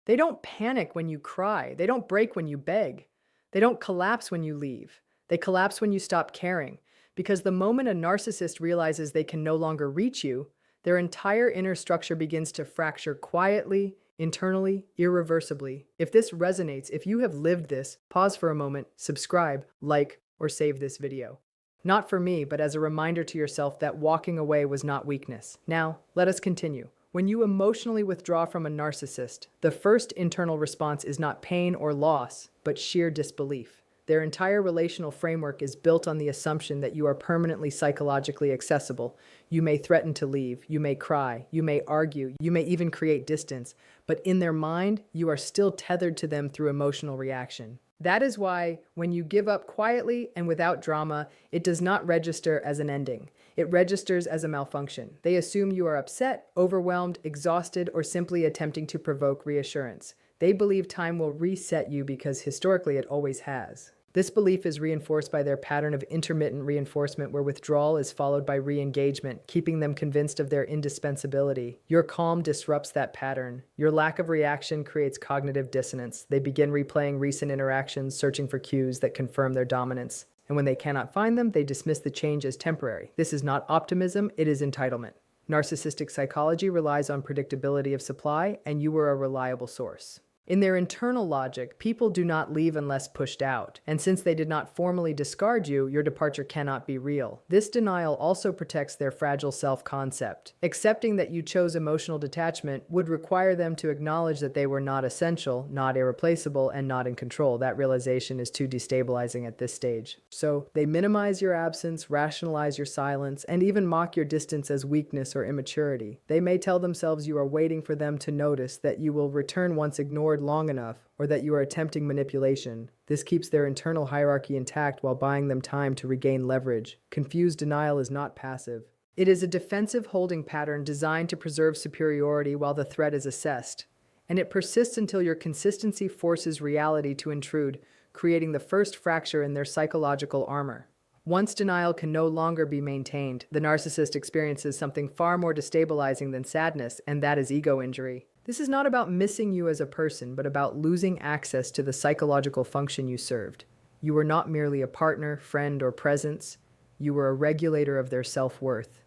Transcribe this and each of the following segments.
They don't panic when you cry. They don't break when you beg. They don't collapse when you leave. They collapse when you stop caring. Because the moment a narcissist realizes they can no longer reach you, their entire inner structure begins to fracture quietly, internally, irreversibly. If this resonates, if you have lived this, pause for a moment, subscribe, like, or save this video. Not for me, but as a reminder to yourself that walking away was not weakness. Now, let us continue. When you emotionally withdraw from a narcissist, the first internal response is not pain or loss, but sheer disbelief. Their entire relational framework is built on the assumption that you are permanently psychologically accessible. You may threaten to leave, you may cry, you may argue, you may even create distance, but in their mind, you are still tethered to them through emotional reaction. That is why, when you give up quietly and without drama, it does not register as an ending. It registers as a malfunction. They assume you are upset, overwhelmed, exhausted, or simply attempting to provoke reassurance. They believe time will reset you because historically it always has. This belief is reinforced by their pattern of intermittent reinforcement where withdrawal is followed by re-engagement, keeping them convinced of their indispensability. Your calm disrupts that pattern. Your lack of reaction creates cognitive dissonance. They begin replaying recent interactions, searching for cues that confirm their dominance. And when they cannot find them, they dismiss the change as temporary. This is not optimism, it is entitlement. Narcissistic psychology relies on predictability of supply, and you are a reliable source. In their internal logic, people do not leave unless pushed out, and since they did not formally discard you, your departure cannot be real. This denial also protects their fragile self-concept. Accepting that you chose emotional detachment would require them to acknowledge that they were not essential, not irreplaceable, and not in control. That realization is too destabilizing at this stage. So, they minimize your absence, rationalize your silence, and even mock your distance as weakness or immaturity. They may tell themselves you are waiting for them to notice that you will return once ignored long enough, or that you are attempting manipulation. This keeps their internal hierarchy intact while buying them time to regain leverage. Confused denial is not passive. It is a defensive holding pattern designed to preserve superiority while the threat is assessed. And it persists until your consistency forces reality to intrude, creating the first fracture in their psychological armor. Once denial can no longer be maintained, the narcissist experiences something far more destabilizing than sadness, and that is ego injury. This is not about missing you as a person, but about losing access to the psychological function you served. You were not merely a partner, friend, or presence. You were a regulator of their self-worth.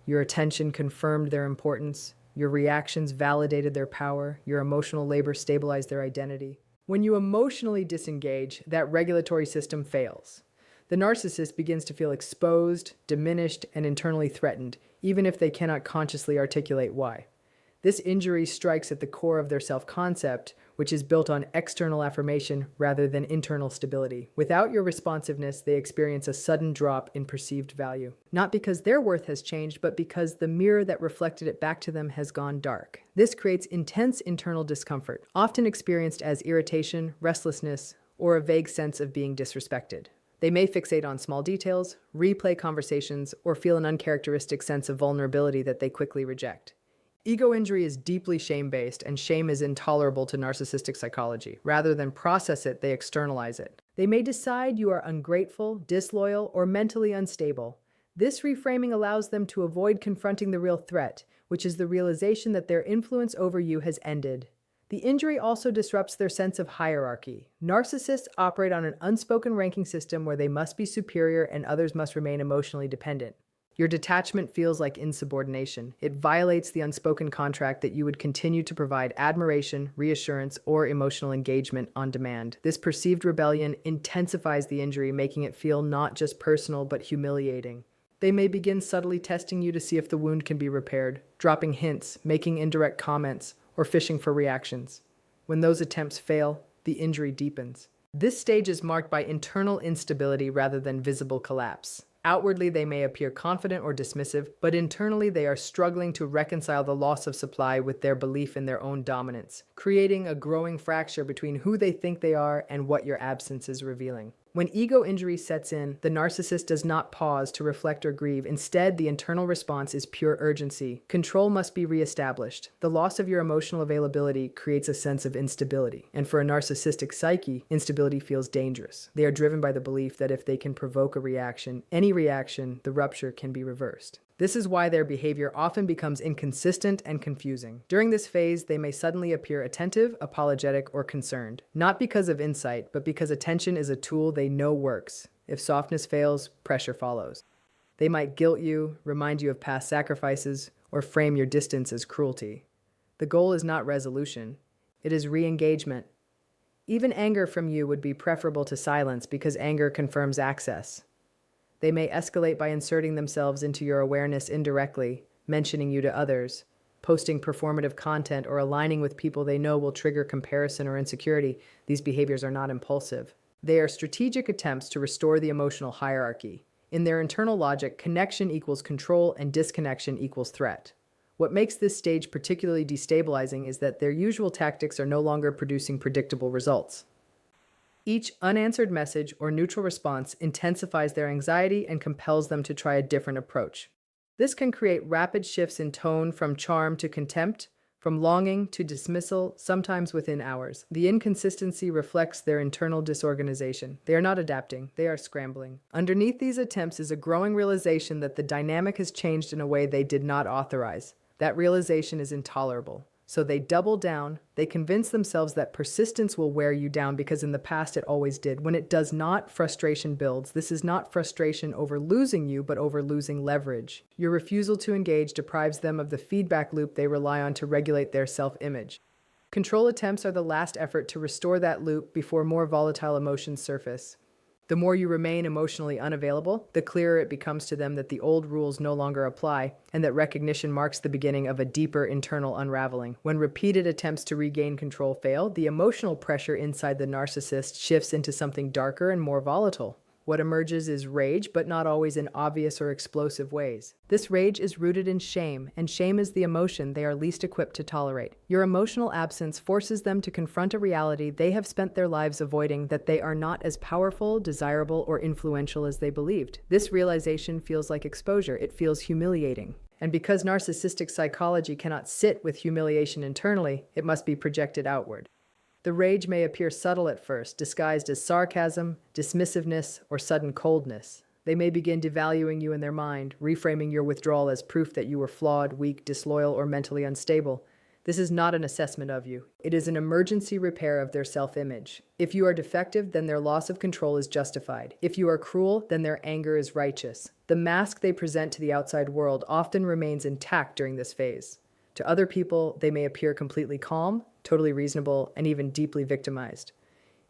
Your attention confirmed their importance. Your reactions validated their power. Your emotional labor stabilized their identity. When you emotionally disengage, that regulatory system fails. The narcissist begins to feel exposed, diminished, and internally threatened, even if they cannot consciously articulate why. This injury strikes at the core of their self-concept, which is built on external affirmation rather than internal stability. Without your responsiveness, they experience a sudden drop in perceived value. Not because their worth has changed, but because the mirror that reflected it back to them has gone dark. This creates intense internal discomfort, often experienced as irritation, restlessness, or a vague sense of being disrespected. They may fixate on small details, replay conversations, or feel an uncharacteristic sense of vulnerability that they quickly reject. Ego injury is deeply shame-based, and shame is intolerable to narcissistic psychology. Rather than process it, they externalize it. They may decide you are ungrateful, disloyal, or mentally unstable. This reframing allows them to avoid confronting the real threat, which is the realization that their influence over you has ended. The injury also disrupts their sense of hierarchy. Narcissists operate on an unspoken ranking system where they must be superior and others must remain emotionally dependent. Your detachment feels like insubordination. It violates the unspoken contract that you would continue to provide admiration, reassurance, or emotional engagement on demand. This perceived rebellion intensifies the injury, making it feel not just personal but humiliating. They may begin subtly testing you to see if the wound can be repaired, dropping hints, making indirect comments, or fishing for reactions. When those attempts fail, the injury deepens. This stage is marked by internal instability rather than visible collapse. Outwardly, they may appear confident or dismissive, but internally they are struggling to reconcile the loss of supply with their belief in their own dominance, creating a growing fracture between who they think they are and what your absence is revealing. When ego injury sets in, the narcissist does not pause to reflect or grieve. Instead, the internal response is pure urgency. Control must be reestablished. The loss of your emotional availability creates a sense of instability. And for a narcissistic psyche, instability feels dangerous. They are driven by the belief that if they can provoke a reaction, any reaction, the rupture can be reversed. This is why their behavior often becomes inconsistent and confusing. During this phase, they may suddenly appear attentive, apologetic, or concerned. Not because of insight, but because attention is a tool they know works. If softness fails, pressure follows. They might guilt you, remind you of past sacrifices, or frame your distance as cruelty. The goal is not resolution. It is re-engagement. Even anger from you would be preferable to silence because anger confirms access. They may escalate by inserting themselves into your awareness indirectly, mentioning you to others, posting performative content, or aligning with people they know will trigger comparison or insecurity. These behaviors are not impulsive. They are strategic attempts to restore the emotional hierarchy. In their internal logic, connection equals control and disconnection equals threat. What makes this stage particularly destabilizing is that their usual tactics are no longer producing predictable results. Each unanswered message or neutral response intensifies their anxiety and compels them to try a different approach. This can create rapid shifts in tone from charm to contempt, from longing to dismissal, sometimes within hours. The inconsistency reflects their internal disorganization. They are not adapting, they are scrambling. Underneath these attempts is a growing realization that the dynamic has changed in a way they did not authorize. That realization is intolerable. So they double down. They convince themselves that persistence will wear you down because in the past it always did. When it does not, frustration builds. This is not frustration over losing you, but over losing leverage. Your refusal to engage deprives them of the feedback loop they rely on to regulate their self-image. Control attempts are the last effort to restore that loop before more volatile emotions surface. The more you remain emotionally unavailable, the clearer it becomes to them that the old rules no longer apply, and that recognition marks the beginning of a deeper internal unraveling. When repeated attempts to regain control fail, the emotional pressure inside the narcissist shifts into something darker and more volatile. What emerges is rage, but not always in obvious or explosive ways. This rage is rooted in shame, and shame is the emotion they are least equipped to tolerate. Your emotional absence forces them to confront a reality they have spent their lives avoiding, that they are not as powerful, desirable, or influential as they believed. This realization feels like exposure. It feels humiliating. And because narcissistic psychology cannot sit with humiliation internally, it must be projected outward. The rage may appear subtle at first, disguised as sarcasm, dismissiveness, or sudden coldness. They may begin devaluing you in their mind, reframing your withdrawal as proof that you were flawed, weak, disloyal, or mentally unstable. This is not an assessment of you. It is an emergency repair of their self-image. If you are defective, then their loss of control is justified. If you are cruel, then their anger is righteous. The mask they present to the outside world often remains intact during this phase. To other people, they may appear completely calm, totally reasonable, and even deeply victimized.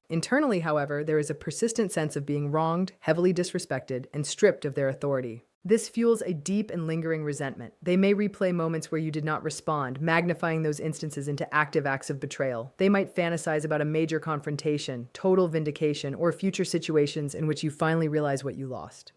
Internally, however, there is a persistent sense of being wronged, heavily disrespected, and stripped of their authority. This fuels a deep and lingering resentment. They may replay moments where you did not respond, magnifying those instances into active acts of betrayal. They might fantasize about a major confrontation, total vindication, or future situations in which you finally realize what you lost.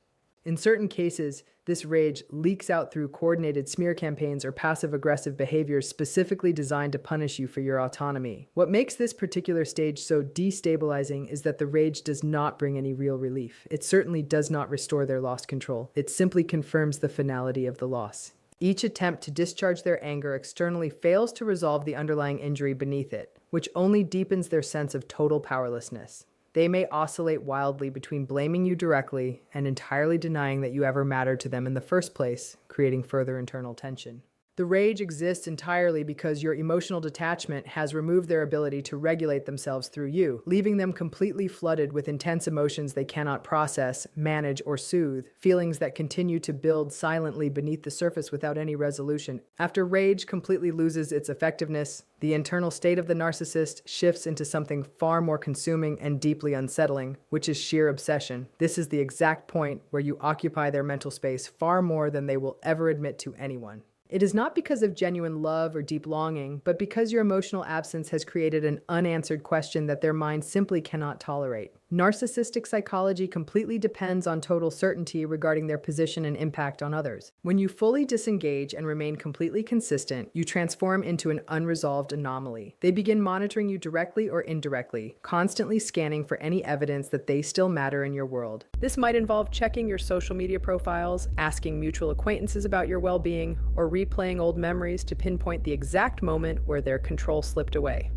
In certain cases, this rage leaks out through coordinated smear campaigns or passive-aggressive behaviors specifically designed to punish you for your autonomy. What makes this particular stage so destabilizing is that the rage does not bring any real relief. It certainly does not restore their lost control. It simply confirms the finality of the loss. Each attempt to discharge their anger externally fails to resolve the underlying injury beneath it, which only deepens their sense of total powerlessness. They may oscillate wildly between blaming you directly and entirely denying that you ever mattered to them in the first place, creating further internal tension. The rage exists entirely because your emotional detachment has removed their ability to regulate themselves through you, leaving them completely flooded with intense emotions they cannot process, manage, or soothe, feelings that continue to build silently beneath the surface without any resolution. After rage completely loses its effectiveness, the internal state of the narcissist shifts into something far more consuming and deeply unsettling, which is sheer obsession. This is the exact point where you occupy their mental space far more than they will ever admit to anyone. It is not because of genuine love or deep longing, but because your emotional absence has created an unanswered question that their mind simply cannot tolerate. Narcissistic psychology completely depends on total certainty regarding their position and impact on others. When you fully disengage and remain completely consistent, you transform into an unresolved anomaly. They begin monitoring you directly or indirectly, constantly scanning for any evidence that they still matter in your world. This might involve checking your social media profiles, asking mutual acquaintances about your well-being, or replaying old memories to pinpoint the exact moment where their control slipped away.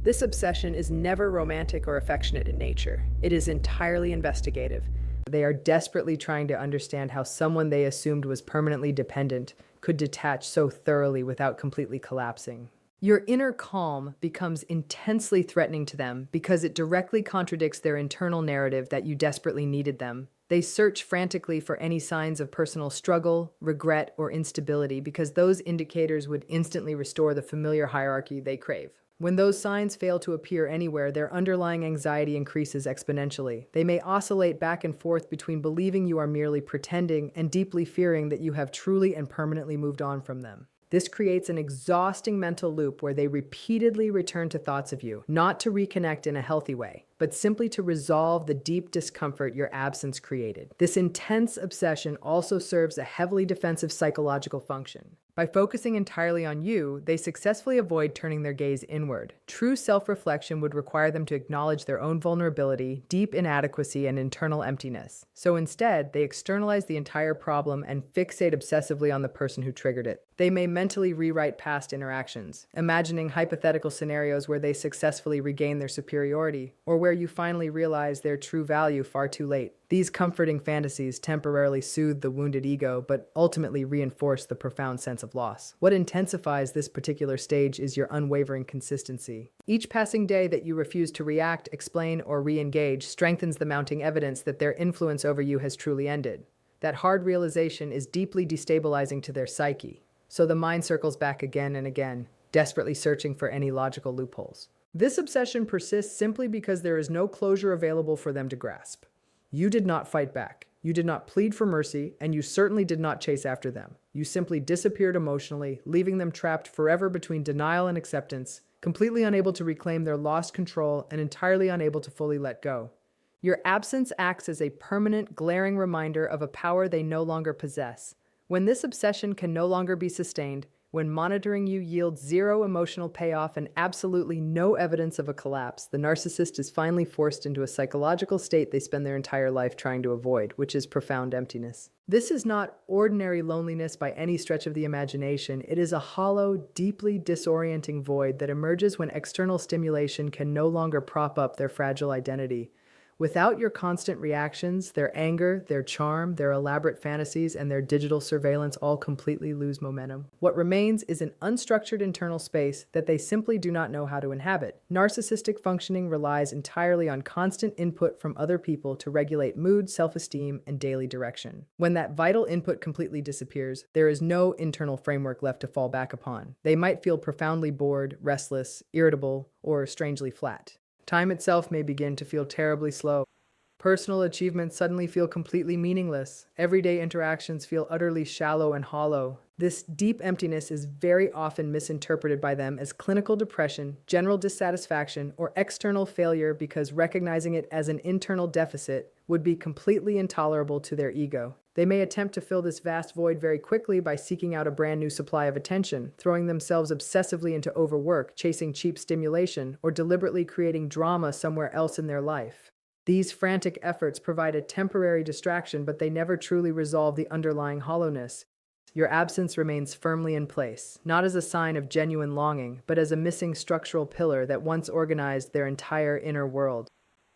This obsession is never romantic or affectionate in nature. It is entirely investigative. They are desperately trying to understand how someone they assumed was permanently dependent could detach so thoroughly without completely collapsing. Your inner calm becomes intensely threatening to them because it directly contradicts their internal narrative that you desperately needed them. They search frantically for any signs of personal struggle, regret, or instability because those indicators would instantly restore the familiar hierarchy they crave. When those signs fail to appear anywhere, their underlying anxiety increases exponentially. They may oscillate back and forth between believing you are merely pretending and deeply fearing that you have truly and permanently moved on from them. This creates an exhausting mental loop where they repeatedly return to thoughts of you, not to reconnect in a healthy way, but simply to resolve the deep discomfort your absence created. This intense obsession also serves a heavily defensive psychological function. By focusing entirely on you, they successfully avoid turning their gaze inward. True self-reflection would require them to acknowledge their own vulnerability, deep inadequacy, and internal emptiness. So instead, they externalize the entire problem and fixate obsessively on the person who triggered it. They may mentally rewrite past interactions, imagining hypothetical scenarios where they successfully regain their superiority, or where you finally realize their true value far too late. These comforting fantasies temporarily soothe the wounded ego, but ultimately reinforce the profound sense of loss. What intensifies this particular stage is your unwavering consistency. Each passing day that you refuse to react, explain, or re-engage strengthens the mounting evidence that their influence over you has truly ended. That hard realization is deeply destabilizing to their psyche. So the mind circles back again and again, desperately searching for any logical loopholes. This obsession persists simply because there is no closure available for them to grasp. You did not fight back. You did not plead for mercy, and you certainly did not chase after them. You simply disappeared emotionally, leaving them trapped forever between denial and acceptance, completely unable to reclaim their lost control and entirely unable to fully let go. Your absence acts as a permanent, glaring reminder of a power they no longer possess. When this obsession can no longer be sustained, when monitoring you yields zero emotional payoff and absolutely no evidence of a collapse, the narcissist is finally forced into a psychological state they spend their entire life trying to avoid, which is profound emptiness. This is not ordinary loneliness by any stretch of the imagination. It is a hollow, deeply disorienting void that emerges when external stimulation can no longer prop up their fragile identity. Without your constant reactions, their anger, their charm, their elaborate fantasies, and their digital surveillance all completely lose momentum. What remains is an unstructured internal space that they simply do not know how to inhabit. Narcissistic functioning relies entirely on constant input from other people to regulate mood, self-esteem, and daily direction. When that vital input completely disappears, there is no internal framework left to fall back upon. They might feel profoundly bored, restless, irritable, or strangely flat. Time itself may begin to feel terribly slow. Personal achievements suddenly feel completely meaningless. Everyday interactions feel utterly shallow and hollow. This deep emptiness is very often misinterpreted by them as clinical depression, general dissatisfaction, or external failure because recognizing it as an internal deficit would be completely intolerable to their ego. They may attempt to fill this vast void very quickly by seeking out a brand new supply of attention, throwing themselves obsessively into overwork, chasing cheap stimulation, or deliberately creating drama somewhere else in their life. These frantic efforts provide a temporary distraction, but they never truly resolve the underlying hollowness. Your absence remains firmly in place, not as a sign of genuine longing, but as a missing structural pillar that once organized their entire inner world.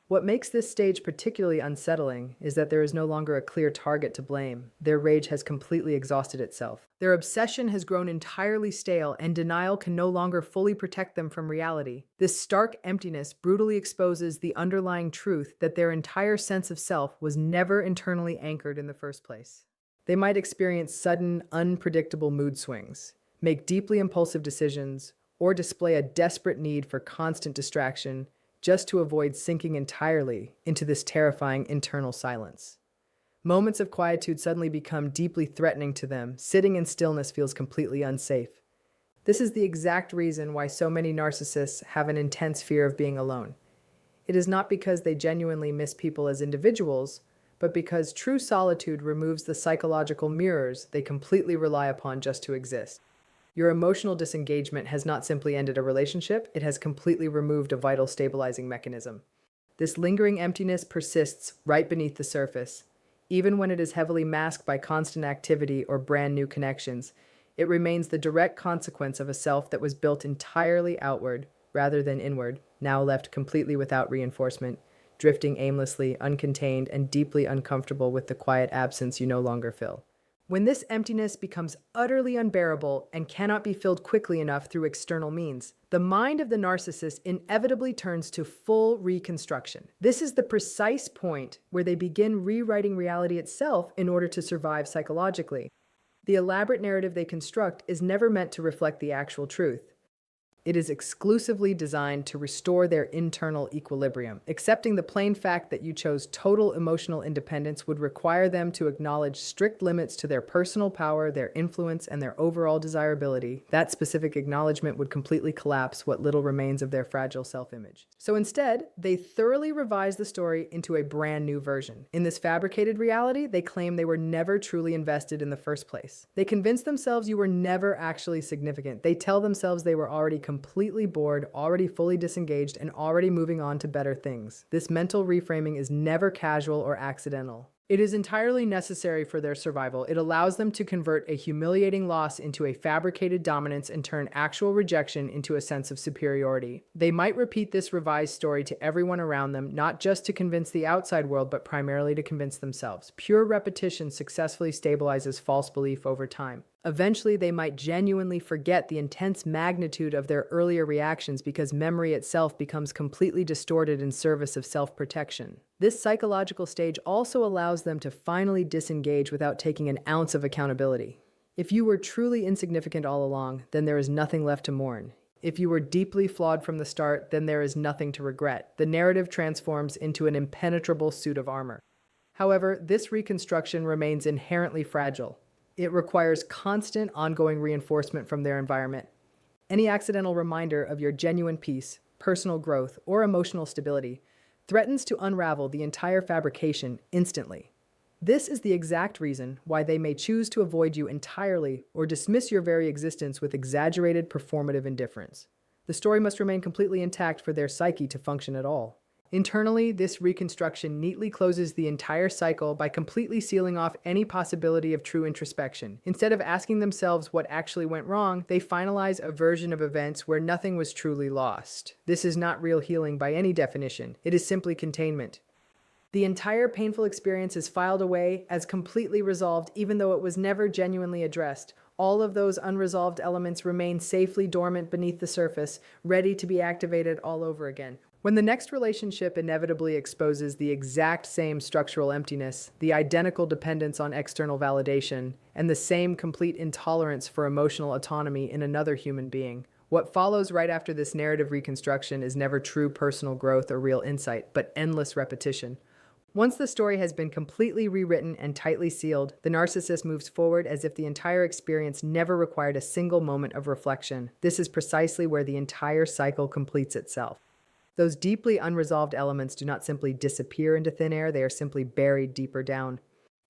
What makes this stage particularly unsettling is that there is no longer a clear target to blame. Their rage has completely exhausted itself. Their obsession has grown entirely stale, and denial can no longer fully protect them from reality. This stark emptiness brutally exposes the underlying truth that their entire sense of self was never internally anchored in the first place. They might experience sudden, unpredictable mood swings, make deeply impulsive decisions, or display a desperate need for constant distraction just to avoid sinking entirely into this terrifying internal silence. Moments of quietude suddenly become deeply threatening to them. Sitting in stillness feels completely unsafe. This is the exact reason why so many narcissists have an intense fear of being alone. It is not because they genuinely miss people as individuals, but because true solitude removes the psychological mirrors they completely rely upon just to exist. Your emotional disengagement has not simply ended a relationship, it has completely removed a vital stabilizing mechanism. This lingering emptiness persists right beneath the surface. Even when it is heavily masked by constant activity or brand new connections, it remains the direct consequence of a self that was built entirely outward rather than inward, now left completely without reinforcement. drifting aimlessly, uncontained, and deeply uncomfortable with the quiet absence you no longer fill. When this emptiness becomes utterly unbearable and cannot be filled quickly enough through external means, the mind of the narcissist inevitably turns to full reconstruction. This is the precise point where they begin rewriting reality itself in order to survive psychologically. The elaborate narrative they construct is never meant to reflect the actual truth. It is exclusively designed to restore their internal equilibrium. Accepting the plain fact that you chose total emotional independence would require them to acknowledge strict limits to their personal power, their influence, and their overall desirability. That specific acknowledgement would completely collapse what little remains of their fragile self-image. So instead, they thoroughly revise the story into a brand new version. In this fabricated reality, they claim they were never truly invested in the first place. They convince themselves you were never actually significant. They tell themselves they were already completely bored, already fully disengaged, and already moving on to better things. This mental reframing is never casual or accidental. It is entirely necessary for their survival. It allows them to convert a humiliating loss into a fabricated dominance and turn actual rejection into a sense of superiority. They might repeat this revised story to everyone around them, not just to convince the outside world, but primarily to convince themselves. Pure repetition successfully stabilizes false belief over time. Eventually, they might genuinely forget the intense magnitude of their earlier reactions because memory itself becomes completely distorted in service of self-protection. This psychological stage also allows them to finally disengage without taking an ounce of accountability. If you were truly insignificant all along, then there is nothing left to mourn. If you were deeply flawed from the start, then there is nothing to regret. The narrative transforms into an impenetrable suit of armor. However, this reconstruction remains inherently fragile. It requires constant, ongoing reinforcement from their environment. Any accidental reminder of your genuine peace, personal growth, or emotional stability threatens to unravel the entire fabrication instantly. This is the exact reason why they may choose to avoid you entirely or dismiss your very existence with exaggerated performative indifference. The story must remain completely intact for their psyche to function at all. Internally, this reconstruction neatly closes the entire cycle by completely sealing off any possibility of true introspection. Instead of asking themselves what actually went wrong, they finalize a version of events where nothing was truly lost. This is not real healing by any definition. It is simply containment. The entire painful experience is filed away as completely resolved, even though it was never genuinely addressed. All of those unresolved elements remain safely dormant beneath the surface, ready to be activated all over again. When the next relationship inevitably exposes the exact same structural emptiness, the identical dependence on external validation, and the same complete intolerance for emotional autonomy in another human being, what follows right after this narrative reconstruction is never true personal growth or real insight, but endless repetition. Once the story has been completely rewritten and tightly sealed, the narcissist moves forward as if the entire experience never required a single moment of reflection. This is precisely where the entire cycle completes itself. Those deeply unresolved elements do not simply disappear into thin air, they are simply buried deeper down.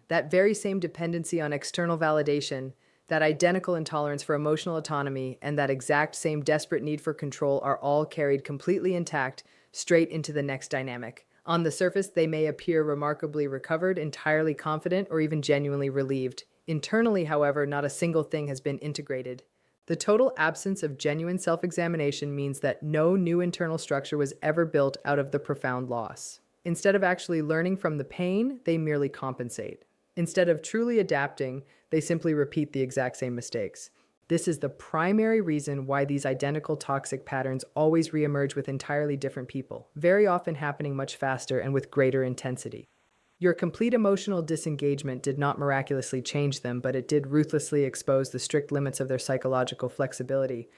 That very same dependency on external validation, that identical intolerance for emotional autonomy, and that exact same desperate need for control are all carried completely intact straight into the next dynamic. On the surface, they may appear remarkably recovered, entirely confident, or even genuinely relieved. Internally, however, not a single thing has been integrated. The total absence of genuine self-examination means that no new internal structure was ever built out of the profound loss. Instead of actually learning from the pain, they merely compensate. Instead of truly adapting, they simply repeat the exact same mistakes. This is the primary reason why these identical toxic patterns always reemerge with entirely different people, very often happening much faster and with greater intensity. Your complete emotional disengagement did not miraculously change them, but it did ruthlessly expose the strict limits of their psychological flexibility.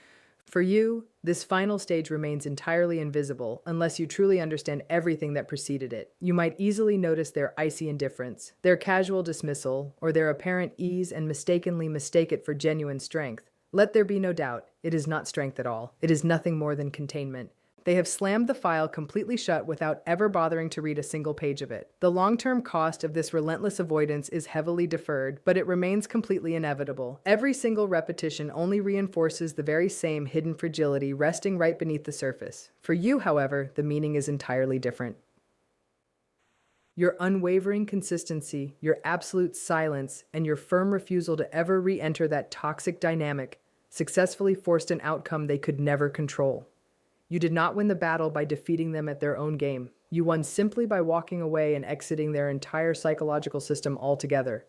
For you, this final stage remains entirely invisible unless you truly understand everything that preceded it. You might easily notice their icy indifference, their casual dismissal, or their apparent ease and mistakenly mistake it for genuine strength. Let there be no doubt, it is not strength at all. It is nothing more than containment. They have slammed the file completely shut without ever bothering to read a single page of it. The long-term cost of this relentless avoidance is heavily deferred, but it remains completely inevitable. Every single repetition only reinforces the very same hidden fragility resting right beneath the surface. For you, however, the meaning is entirely different. Your unwavering consistency, your absolute silence, and your firm refusal to ever re-enter that toxic dynamic successfully forced an outcome they could never control. You did not win the battle by defeating them at their own game. You won simply by walking away and exiting their entire psychological system altogether.